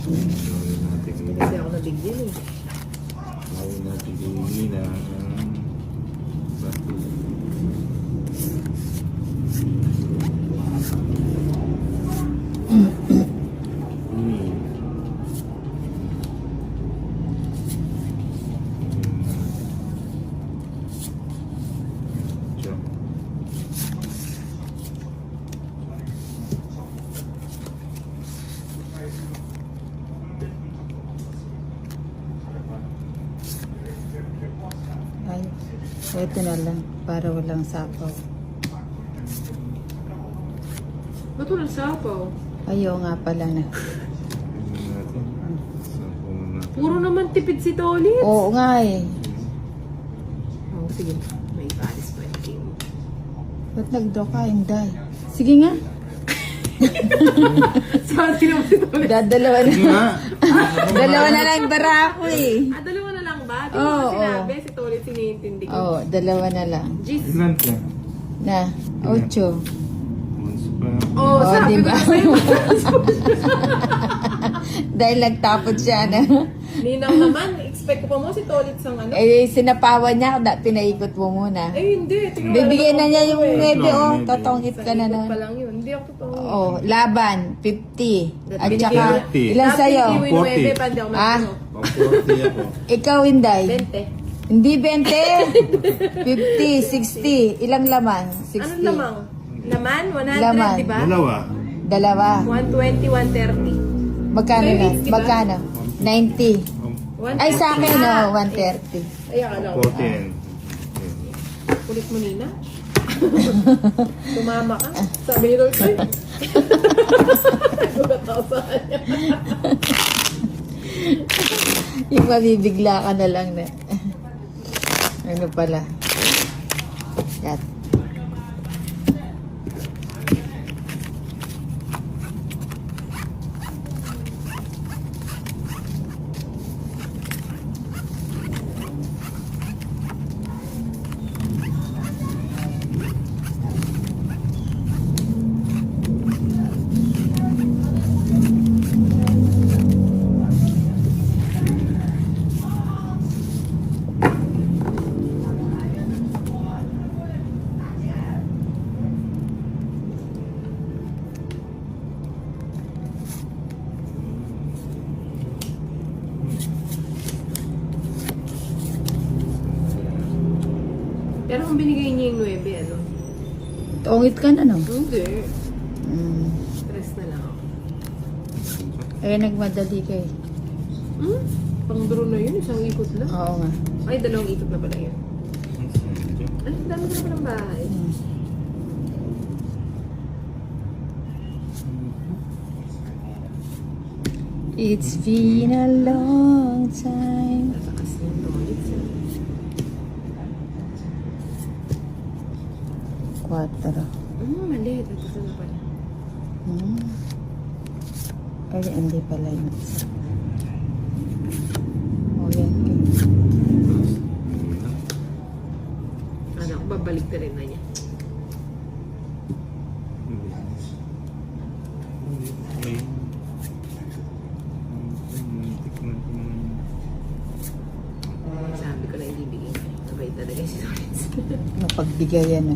Hindi kasi ako nabigyan eh. Gawin natin hindi na bato. Ay, ito na lang. Para walang sapaw. Ba't walang sapaw? Ayaw nga pala na. Puro naman tipid si Tolit. Oo nga eh. Oh, sige. May palis pa yung king. Ba't nag-draw ka, Inday? Sige nga. Sorry naman si Tolit. Dalawa na. Dalawa na lang bara ako eh. Dalawa na lang ba? Di Oo, mo sinabi, si Tolit sinintindi ko. Oo, dalawa na lang. Jeez. Ilan ka? Na, 8. Once pa. Oh, Oh, sabi diba? ko na sa'yo. Dahil nagtapot siya na. Ninang naman, expect ko pa mo si Tolit sang ano. Eh, sinapawan niya ako. Pinaikot mo muna. Eh, hindi. Tingnan mo, Bibigyan na alam niya ko yung eh. 9, oh. Maybe. Totongit ka na Sa na. ikot pa lang yun. Hindi ako totoo. Oh, laban, 50. At Binigay saka, mo- ilan Dapat sa'yo? hindi mo yung 40. 9, pandi ako Ah. matino. Pang-40 ako. Ikaw, Inday. 20. Hindi 20. 50, 60. Ilang laman? 60. Anong lamang? Laman? 100, Laman. di ba? Dalawa. Dalawa. 120, 130. Magkano na? Maybe, di ba? Magkano? 90. Ay, sa akin, no, 130. Ay, akala ko. 14. Kulit mo, Nina. Tumama ka. Sabi ni Lord, ay. Gulat ako sa kanya. Yung mabibigla ka na lang na. Ano pala? Yan. Pero kung binigay niya yung 9, ano? Tungit ka na, no? Hindi. Mm. Stress na lang ako. Eh, nagmadali ka eh. Pang draw na yun, isang ikot lang. Oo nga. Ay, dalawang ikot na pala yun. Ay, dami ko na palang bahay. Mm. It's been a long time. Tatakas na yung Tolit. 4. Mali. Tatakas na pala. Ay, hindi pala yun. Oh, yan. Ano, babalik na rin na niya. Sabi ko na hindi bigay. Sabay talaga si Tolit. Mapagbigayan na.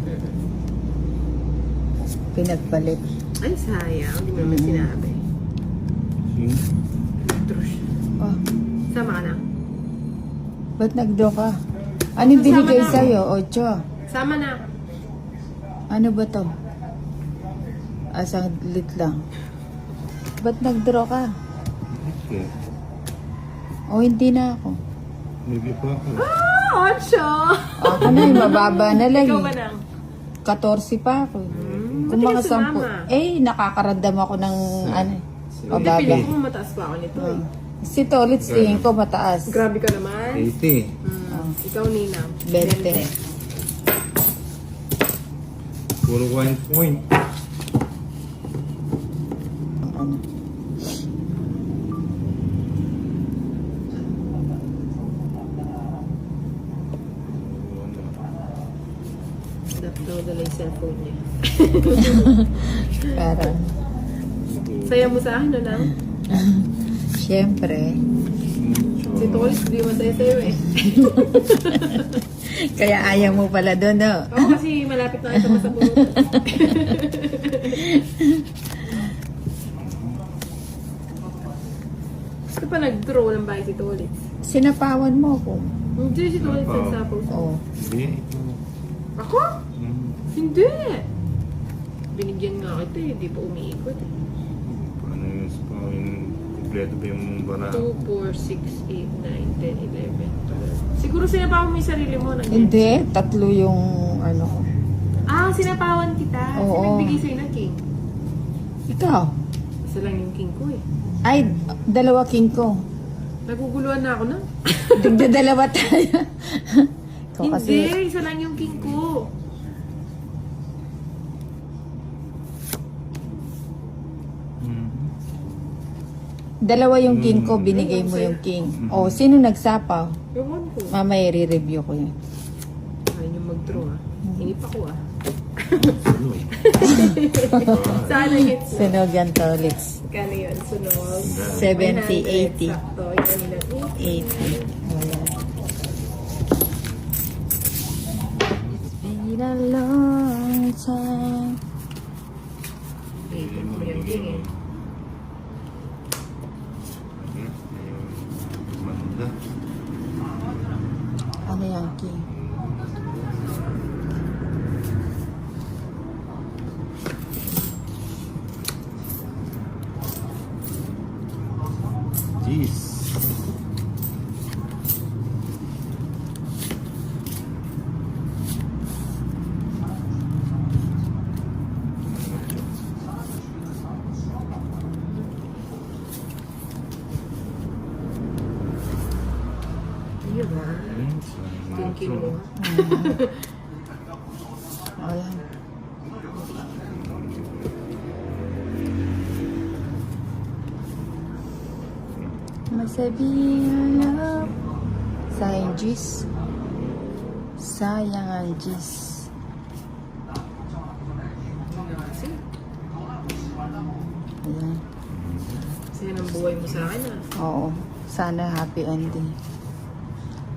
Pinagpalit. Ay, sayang. Hindi mo naman sinabi. Trush. Oh, Sama ka na. ba't nag-draw ka? Anong binigay Kasama na. sa'yo? 8. Sama na. Ano ba to? Asang lit lang. Ba't nag-draw ka? Okay. O, hindi na ako. Maybe pa ako. Ah, 8! Ako na, mababa na lang Ikaw ba eh. nang? 14 pa ako eh. Kung Ba't mga di ka 10, sumama? eh, nakakaramdam ako ng ano eh. Hindi, Mababa. piling ko mataas pa ako nito eh. Si Tolit, tingin ko mataas. Grabe ka naman. 80. Ikaw, Nina. 20. Puro 1 point. Ano? Daw dala yung cellphone niya. Parang, Saya mo sa akin, no lang? Siyempre. Si Tolis, di masaya sa'yo eh. Kaya ayaw mo pala doon, no? Oo, kasi malapit na kita sa puno. Gusto pa nag-draw ng bahay si Tolis. Sinapawan mo ko. Hindi si Tolis Sinapaw. nagsapaw sa... Oo. Hindi, ito. Ako? Hmm. Hindi. Binigyan nga kita eh, di pa umiikot eh. Paano yung spawn? Kompleto ba yung bara? 2, 4, 6, 8, 9, 10, 11, 12. Siguro sinapawan mo yung sarili mo. Hindi, tatlo yung ano ko. Ah, sinapawan kita. Oo. Sino nagbigay sa'yo ng king? Ikaw. Isa lang yung king ko eh. Ay, dalawa king ko. Naguguluhan na ako na. Digdadalawa tayo. Ikaw Hindi, kasi, isa lang yung king ko. Hmm. dalawa yung king ko, binigay mo yung king. O, sino nagsapaw? Ewan ko. Mamaya i-review ko yun. Ayaw niyo mag-draw ah. Inip ako ah. Sunog. Sana hits mo. Sunog yan, Tolits. Kano yun? Sunog. 70, 80. 100, Sakto. Yan yung 80. Ayan. Been a long time. Ikot mo yung king eh. Manda. Ano yan, king? Jeez. Iya ba? Yung king mo ah. Ayan. Masabihin na sayang G's. Sayang ang G's. Kasi, Ayan. kasi yan ang buhay mo sa akin ah. Oo. Sana happy ending.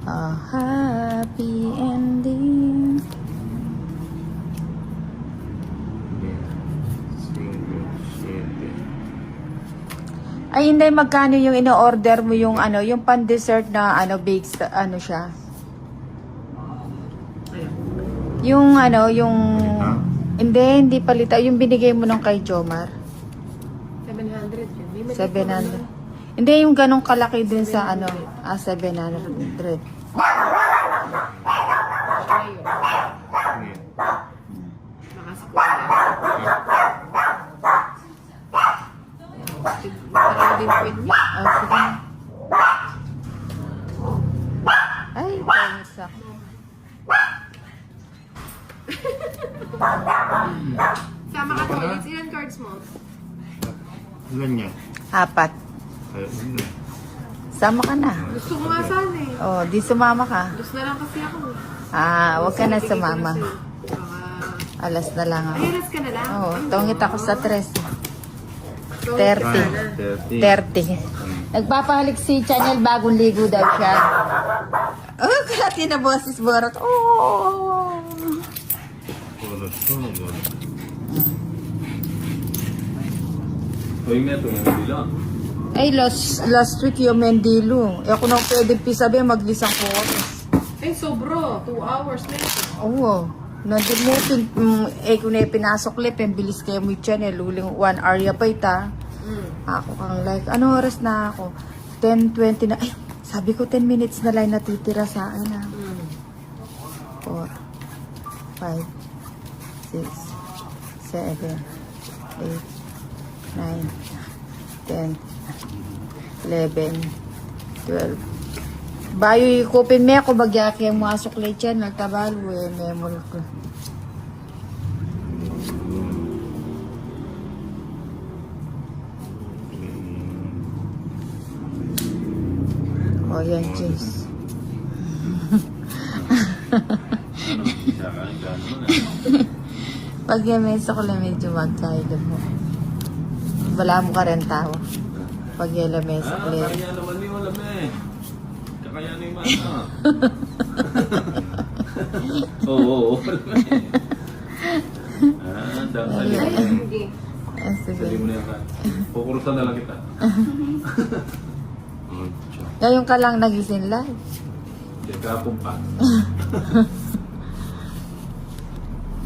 A happy ending. Ay, hindi. Magkano yung ino-order mo yung ano, yung pan-dessert na ano, baked, ano siya? Ayun. Yung ano, yung... Ha? Hindi palita. Yung binigay mo nung kay Jomar. 700 yun. May mali 700. Hindi, yung ganong kalaki din sa ano, 700. Ayun. Baka si Kuya. Parang din po niya. Oh, sige. Ay, pangit ako. Sama ka Tolits. Ilan cards mo? Ilan niya? 4. Ayun na. Sama ka na. Gusto ko nga sana eh. Oh, di sumama ka. Gusto na lang kasi ako. Huwag ka na Bigay ko sumama. sa'yo. Baka... Alas na lang ako. Ay, ka na lang. Oh, tungit ako sa 3. So, 30. sana. 30. 30. Nagpapahalik si Chanel, bagong ligo daw siya. Oh, kati na boses borot. Oh. Tulog, tulog, tulog. Hoy nga, tumuli lang. Ay, last week yung Mendilo. Ako nang pwede pisabi, maglisang ko. Ay, sobro. 2 hours na ito. Oo. Nandun mo, kung na pinasok lip, bilis kayo mo Chanel, uling 1 hour pa ita. Ako kang like, ano oras na ako? 10:20 na. Ay, sabi ko 10 minutes na lang natitira sa akin ha. 4, 5, 6, 7, 8, 9, 10, 11, 12. Bayo ikupin me ako bagyak yung mga suklay dyan. Nagtabalo eh, memol ko. O yan, cheese. Pag yung may suklay medyo magkailan mo. Wala mo ka rin tawa. Pag yellow mesa ulit. Kaya naman yung alam eh. Kaya na yung mana. Oo, alam eh. Sali mo na yan. Sige. Sige. Sali mo na yan ka. Kukurutan na lang kita. Ocho. Ngayon ka lang nagising live. Hindi, kapong pa.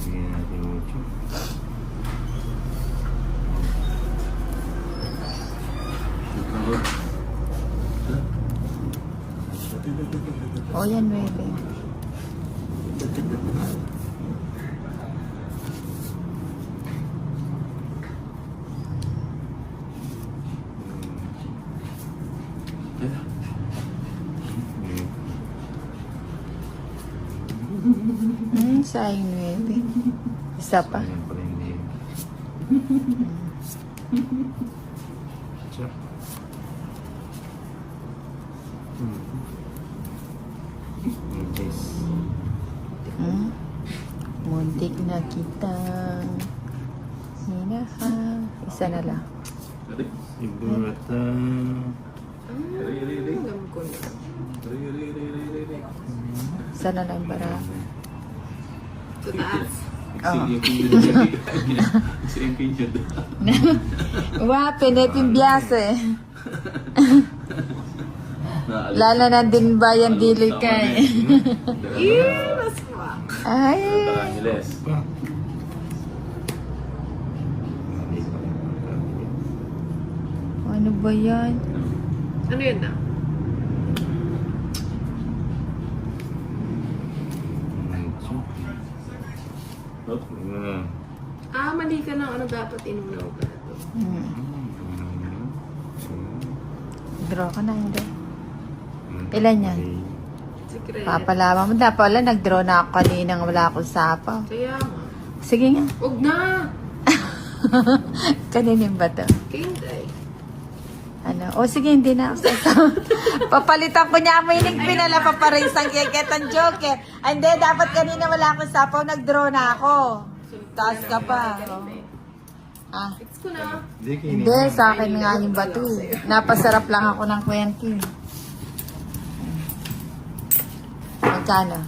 Bigyan natin yung ocho. O yan, 9. Sayang 9. Isa pa. Ayan pala yung name. Ocho. Yes. Muntik na kita. Hinahang. Isa na lang. Ready? Iburata. Alam ko na. Ready. Isa na lang bara. Sa taas. Si Impinjad. Wow, pinipimbyase. Lala na din ba yan dili ka eh. Mas pa. Ay. Angeles. Ano ba yan? Ano yun na? Ocho. Mali ka ng ano dapat inunaw ka na to. Draw ka na, hindi. Ilan yan? Secret. Papalaman mo. Dapat wala, nag-draw na ako kanina. Wala akong sapaw. Kaya nga. Sige nga. Huwag na! Kaninin ba to? Kintay. Ano? O sige, hindi na ako sasaw. Papalitan ko niya. May pinala pa pa rin isang keketang joker. Ay, hindi. Dapat kanina wala akong sapaw. Nag-draw na ako. Taas ka pa. Oh. Ah. Fix ko na. Hindi, sa akin nga yung bato. Napasarap lang ako ng 20. Magkano?